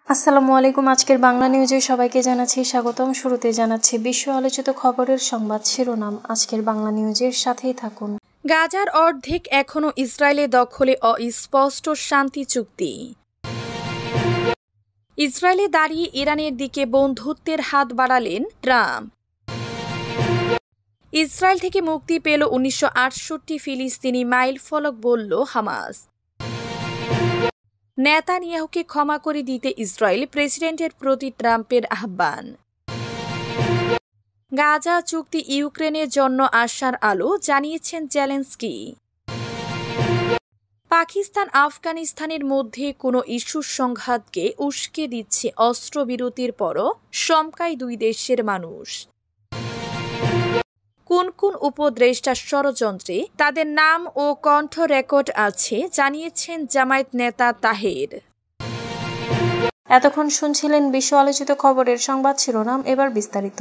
আসসালামু আলাইকুম। আজকের বাংলা নিউজে সবাইকে জানাচ্ছি স্বাগতম। শুরুতে জানাচ্ছি বিশ্ব আলোচিত খবরের সংবাদ শিরোনাম। আজকের বাংলা নিউজের সাথেই থাকুন। গাজার অর্ধেক এখনও ইসরায়েলের দখলে, অস্পষ্ট শান্তি চুক্তি। ইসরায়েলে দাঁড়িয়ে ইরানের দিকে বন্ধুত্বের হাত বাড়ালেন ট্রাম্প। ইসরায়েল থেকে মুক্তি পেল 1968 ফিলিস্তিনি মাইলফলক, বলল হামাস। নেতানিয়াহুকে ক্ষমা করে দিতে ইসরায়েল প্রেসিডেন্টের প্রতি ট্রাম্পের আহ্বান। গাজা চুক্তি ইউক্রেনের জন্য আশার আলো, জানিয়েছেন জেলেনস্কি। পাকিস্তান আফগানিস্তানের মধ্যে কোনো ইস্যুর সংঘাতকে উস্কে দিচ্ছে অস্ত্রবিরতির পরও শঙ্কায় দুই দেশের মানুষ। কোন কোন উপদেষ্টার ষড়যন্ত্রে তাদের নাম ও কণ্ঠ রেকর্ড আছে, জানিয়েছেন জামায়াত নেতা তাহের। এতক্ষণ শুনছিলেন বিশ্ব আলোচিত খবরের সংবাদ শিরোনাম, এবার বিস্তারিত।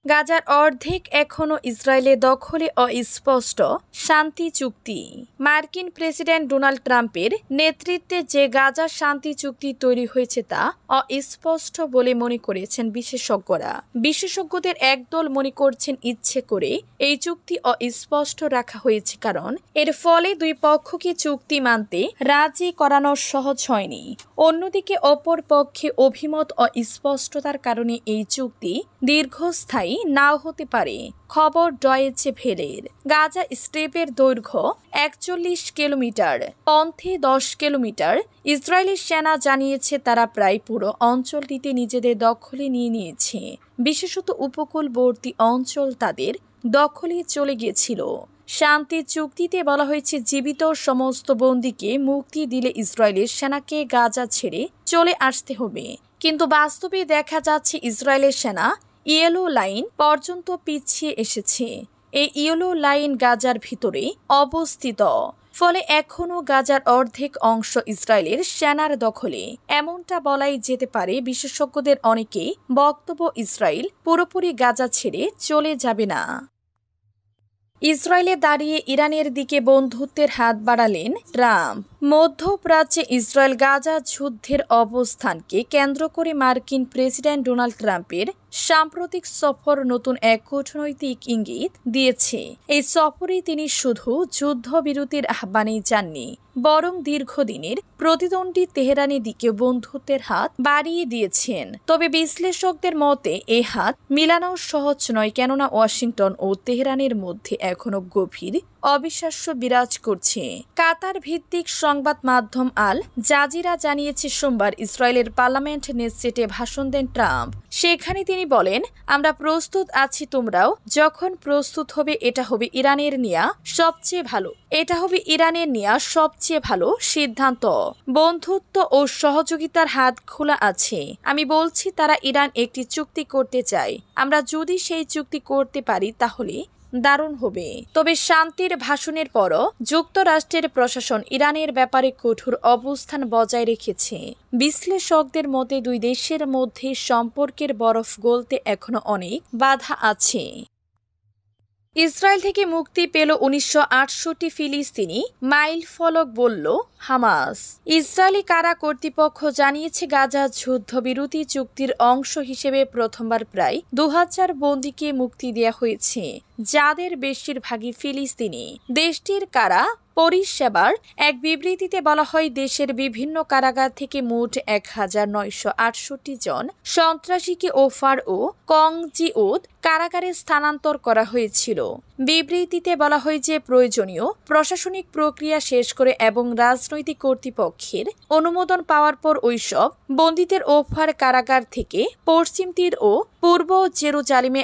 গাজার অর্ধেক এখনও ইসরায়েলের দখলে, অস্পষ্ট শান্তি চুক্তি। মার্কিন প্রেসিডেন্ট ডোনাল্ড ট্রাম্পের নেতৃত্বে যে গাজা শান্তি চুক্তি তৈরি হয়েছে তা অস্পষ্ট বলে মনে করেছেন বিশেষজ্ঞরা। বিশেষজ্ঞদের একদল মনে করছেন ইচ্ছে করে এই চুক্তি অস্পষ্ট রাখা হয়েছে, কারণ এর ফলে দুই পক্ষকে চুক্তি মানতে রাজি করানো সহজ হয়নি। অন্যদিকে অপর পক্ষে অভিমত অস্পষ্টতার কারণে এই চুক্তি দীর্ঘস্থায়ী নাও হতে পারে। খবর ডয়েচে ভেলের। গাজা স্ট্রিপের দৈর্ঘ্য 41 কিলোমিটার, পন্থে 10 কিলোমিটার। ইসরায়েলি সেনা জানিয়েছে তারা প্রায় পুরো অঞ্চলটিতে নিজেদের দখলে নিয়ে নিয়েছে। বিশেষত উপকূলবর্তী অঞ্চল তাদের দখলে চলে গিয়েছিল। শান্তি চুক্তিতে বলা হয়েছে জীবিত সমস্ত বন্দীকে মুক্তি দিলে ইসরায়েলের সেনাকে গাজা ছেড়ে চলে আসতে হবে, কিন্তু বাস্তবে দেখা যাচ্ছে ইসরায়েলের সেনা ইয়েলো লাইন পর্যন্ত পিছিয়ে এসেছে। এই ইয়েলো লাইন গাজার ভিতরে অবস্থিত, ফলে এখনও গাজার অর্ধেক অংশ ইসরায়েলের সেনার দখলে। এমনটা বলাই যেতে পারে। বিশেষজ্ঞদের অনেকেই বক্তব্য, ইসরায়েল পুরোপুরি গাজা ছেড়ে চলে যাবে না। ইসরায়েলে দাঁড়িয়ে ইরানের দিকে বন্ধুত্বের হাত বাড়ালেন ট্রাম্প। মধ্যপ্রাচ্যে ইসরায়েল গাজা যুদ্ধের অবস্থানকে কেন্দ্র করে মার্কিন প্রেসিডেন্ট ডোনাল্ড ট্রাম্পের সাম্প্রতিক সফর নতুন এক কূটনৈতিক ইঙ্গিত দিয়েছে। এই সফরে তিনি শুধু যুদ্ধবিরতির আহ্বানেই যাননি, বরং দীর্ঘদিনের প্রতিদ্বন্দ্বী তেহরানের দিকে বন্ধুত্বের হাত বাড়িয়ে দিয়েছেন। তবে বিশ্লেষকদের মতে এই হাত মিলানো সহজ নয়, কেননা ওয়াশিংটন ও তেহরানের মধ্যে এখনো গভীর অবিশ্বাস্য বিরাজ করছে। কাতার ভিত্তিক সংবাদ মাধ্যম আল জাজিরা জানিয়েছে সোমবার ইসরায়েলের পার্লামেন্ট নেসেটে ভাষণ দেন ট্রাম্প। সেখানে তিনি বলেন, আমরা প্রস্তুত আছি, তোমরাও যখন প্রস্তুত হবে এটা হবে ইরানের নেয়া সবচেয়ে ভালো সিদ্ধান্ত। বন্ধুত্ব ও সহযোগিতার হাত খোলা আছে। আমি বলছি তারা ইরান একটি চুক্তি করতে চায়। আমরা যদি সেই চুক্তি করতে পারি তাহলে দারুণ হবে। তবে শান্তির ভাষণের পরও যুক্তরাষ্ট্রের প্রশাসন ইরানের ব্যাপারে কঠোর অবস্থান বজায় রেখেছে। বিশ্লেষকদের মতে দুই দেশের মধ্যে সম্পর্কের বরফ গলতে এখনো অনেক বাধা আছে। ইসরায়েল থেকে মুক্তি পেল 1968 ফিলিস্তিনি মাইলফলক, বলল হামাস। ইসরায়েলি কারা কর্তৃপক্ষ জানিয়েছে গাজা যুদ্ধবিরতি চুক্তির অংশ হিসেবে প্রথমবার প্রায় 2000 বন্দীকে মুক্তি দেওয়া হয়েছে, যাদের বেশিরভাগই ফিলিস্তিনি। দেশটির কারা পরিষেবার এক বিবৃতিতে বলা হয়, দেশের বিভিন্ন কারাগার থেকে মোট 1968 জন সন্ত্রাসীকে ওফার ও কংজিউদ কারাগারে স্থানান্তর করা হয়েছিল। বিবৃতিতে বলা হয় যে প্রয়োজনীয় প্রশাসনিক প্রক্রিয়া শেষ করে এবং রাজনৈতিক কর্তৃপক্ষের অনুমোদন পাওয়ার পর ওইসব বন্দীদের ওফার কারাগার থেকে পশ্চিম তীর ও পূর্ব জেরুজালেমে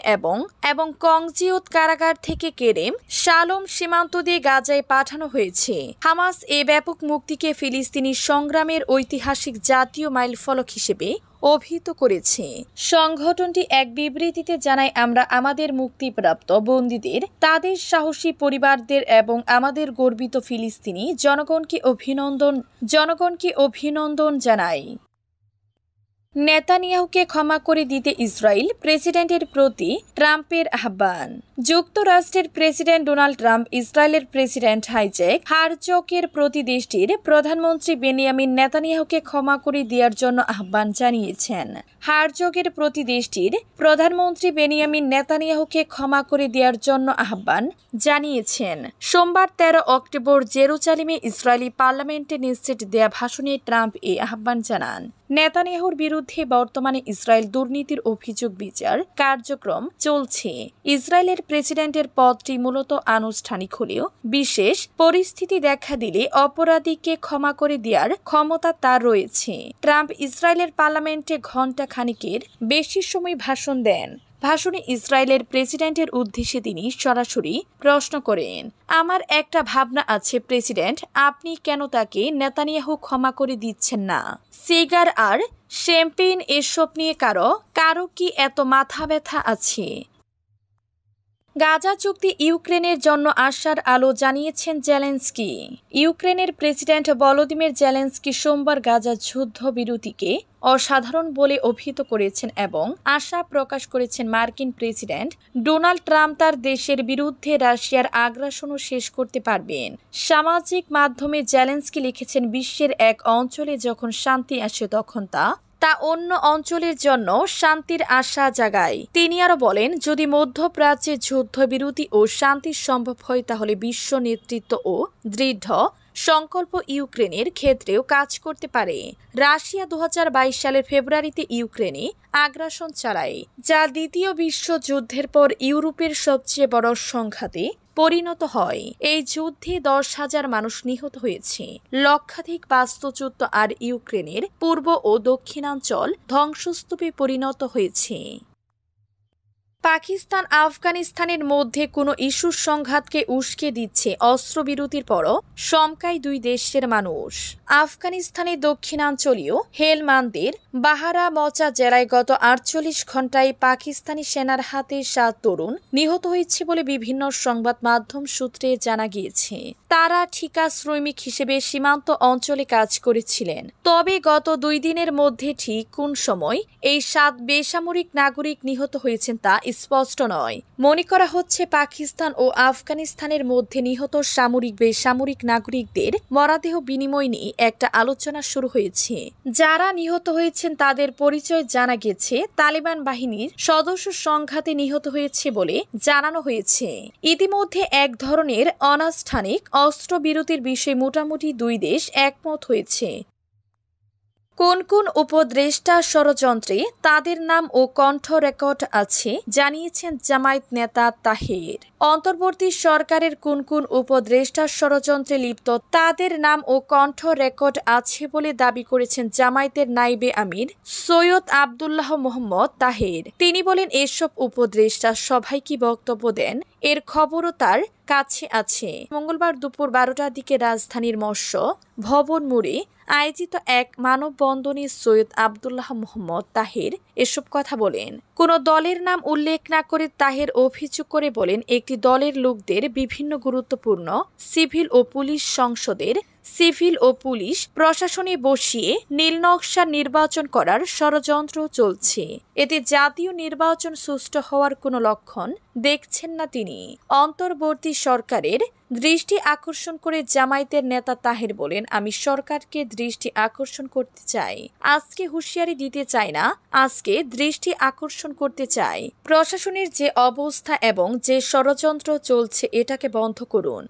এবং কংজিউদ কারাগার থেকে কেরেম শালোম সীমান্ত দিয়ে গাজায় পাঠানো হয়েছে। হামাস এ ব্যাপক মুক্তিকে ফিলিস্তিনি সংগ্রামের ঐতিহাসিক জাতীয় মাইলফলক হিসেবে অভিহিত করেছে। সংগঠনটি এক বিবৃতিতে জানায়, আমরা আমাদের মুক্তিপ্রাপ্ত বন্দীদের, তাদের সাহসী পরিবারদের এবং আমাদের গর্বিত ফিলিস্তিনি জনগণকে অভিনন্দন জানাই। নেতানিয়াহুকে ক্ষমা করে দিতে ইসরায়েল প্রেসিডেন্টের প্রতি ট্রাম্পের আহ্বান। যুক্তরাষ্ট্রের প্রেসিডেন্ট ডোনাল্ড ট্রাম্প ইসরায়েলের প্রেসিডেন্ট হাইজ্যাক হারজগের প্রতি দেশটির প্রধানমন্ত্রী বেনিয়ামিন নেতানিয়াহুকে ক্ষমা করে দেওয়ার জন্য আহ্বান জানিয়েছেন। হারজগের প্রতি দেশটির প্রধানমন্ত্রী বেনিয়ামিন নেতানিয়াহুকে ক্ষমা করে দেওয়ার জন্য আহ্বান জানিয়েছেন। সোমবার 13 অক্টোবর জেরুজালেমে ইসরায়েলি পার্লামেন্টে নিশ্চিত দেয়া ভাষণে ট্রাম্প এই আহ্বান জানান। নেতানিয়াহুর বিরুদ্ধে বর্তমানে ইসরায়েল দুর্নীতির অভিযোগ বিচার কার্যক্রম চলছে। ইসরায়েলের প্রেসিডেন্টের পদটি মূলত আনুষ্ঠানিক হলেও বিশেষ পরিস্থিতি দেখা দিলে অপরাধীকে ক্ষমা করে দেওয়ার ক্ষমতা তার রয়েছে। ট্রাম্প ইসরায়েলের পার্লামেন্টে ঘণ্টা খানিকের বেশি সময় ভাষণ দেন। ভাষণে ইসরায়েলের প্রেসিডেন্টের উদ্দেশ্যে তিনি সরাসরি প্রশ্ন করেন, আমার একটা ভাবনা আছে প্রেসিডেন্ট, আপনি কেন তাকে নেতানিয়াহু ক্ষমা করে দিচ্ছেন না? সিগার আর শ্যাম্পেন এসব নিয়ে কারো কি এত মাথা ব্যথা আছে? গাজা চুক্তি ইউক্রেনের জন্য আশার আলো জানিয়েছেন জেলেনস্কি। ইউক্রেনের প্রেসিডেন্ট ভলোদিমির জেলেনস্কি সোমবার গাজা যুদ্ধবিরতিকে অসাধারণ বলে অভিহিত করেছেন এবং আশা প্রকাশ করেছেন মার্কিন প্রেসিডেন্ট ডোনাল্ড ট্রাম্প তার দেশের বিরুদ্ধে রাশিয়ার আগ্রাসনও শেষ করতে পারবেন। সামাজিক মাধ্যমে জেলেনস্কি লিখেছেন, বিশ্বের এক অঞ্চলে যখন শান্তি আসে তখন তা অন্য অঞ্চলের জন্য শান্তির আশা জাগায়। তিনি আরো বলেন, যদি মধ্যপ্রাচ্যে যুদ্ধবিরতি ও শান্তি সম্ভব হয় তাহলে বিশ্ব নেতৃত্ব ও দৃঢ় সংকল্প ইউক্রেনের ক্ষেত্রেও কাজ করতে পারে। রাশিয়া 2022 সালের ফেব্রুয়ারিতে ইউক্রেনে আগ্রাসন চালায়, যা দ্বিতীয় বিশ্বযুদ্ধের পর ইউরোপের সবচেয়ে বড় সংঘাতে পরিণত হয়। এই যুদ্ধে 10,000 মানুষ নিহত হয়েছে, লক্ষাধিক বাস্তুচ্যুত আর ইউক্রেনের পূর্ব ও দক্ষিণাঞ্চল ধ্বংসস্তূপে পরিণত হয়েছে। পাকিস্তান আফগানিস্তানের মধ্যে কোনো ইস্যুর সংঘাতকে উস্কে দিচ্ছে অস্ত্রবিরতির পরও শঙ্কায় দুই দেশের মানুষ। আফগানিস্তানের দক্ষিণাঞ্চলীয় হেলমান্দের বাহারামচা জেলায় গত 48 ঘণ্টায় পাকিস্তানি সেনার হাতে 7 তরুণ নিহত হয়েছে বলে বিভিন্ন সংবাদ মাধ্যম সূত্রে জানা গিয়েছে। তারা ঠিকা শ্রমিক হিসেবে সীমান্ত অঞ্চলে কাজ করেছিলেন। তবে গত 2 দিনের মধ্যে ঠিক কোন সময় এই 7 বেসামরিক নাগরিক নিহত হয়েছেন তা স্পষ্ট নয়। মনে করা হচ্ছে পাকিস্তান ও আফগানিস্তানের মধ্যে নিহত সামরিক বেসামরিক নাগরিকদের মরদেহ বিনিময় নিয়ে একটা আলোচনা শুরু হয়েছে। যারা নিহত হয়েছেন তাদের পরিচয় জানা গেছে তালিবান বাহিনীর সদস্য সংঘাতে নিহত হয়েছে বলে জানানো হয়েছে। ইতিমধ্যে এক ধরনের অনানুষ্ঠানিক অস্ত্রবিরতির বিষয়ে মোটামুটি 2 দেশ একমত হয়েছে। কোন কোন উপদেষ্টা ষড়যন্ত্রে তাদের নাম ও কণ্ঠ রেকর্ড আছে জানিয়েছেন জামায়াত নেতা তাহের। অন্তর্বর্তী সরকারের কোন কোন উপদেষ্টা ষড়যন্ত্রে লিপ্ত তাদের নাম ও কণ্ঠ রেকর্ড আছে বলে দাবি করেছেন জামায়াতের নাইবে আমির সৈয়দ আব্দুল্লাহ মোহাম্মদ তাহের। তিনি বলেন, এসব উপদেষ্টা সবাই কি বক্তব্য দেন এর খবরও তার কাছে আছে। মঙ্গলবার দুপুর 12টার দিকে রাজধানীর মৎস্য ভবন মোড়ে আয়োজিত এক মানববন্ধনে সৈয়দ আব্দুল্লাহ মোহাম্মদ তাহের এসব কথা বলেন। কোন দলের নাম উল্লেখ না করে তাহের অভিযোগ করে বলেন, একটি দলের লোকদের বিভিন্ন গুরুত্বপূর্ণ সিভিল ও পুলিশ সংসদের সিভিল ও পুলিশ প্রশাসনে বসিয়ে নীলনকশা নির্বাচন করার ষড়যন্ত্র চলছে। এতে জাতীয় নির্বাচন সুষ্ঠু হওয়ার কোনো লক্ষণ দেখছেন না তিনি। অন্তর্বর্তী সরকারের দৃষ্টি আকর্ষণ করে জামায়াতের নেতা তাহের বলেন, আমি সরকারকে দৃষ্টি আকর্ষণ করতে চাই, আজকে হুঁশিয়ারি দিতে চাই না, আজকে দৃষ্টি আকর্ষণ করতে চাই। প্রশাসনের যে অবস্থা এবং যে ষড়যন্ত্র চলছে এটাকে বন্ধ করুন।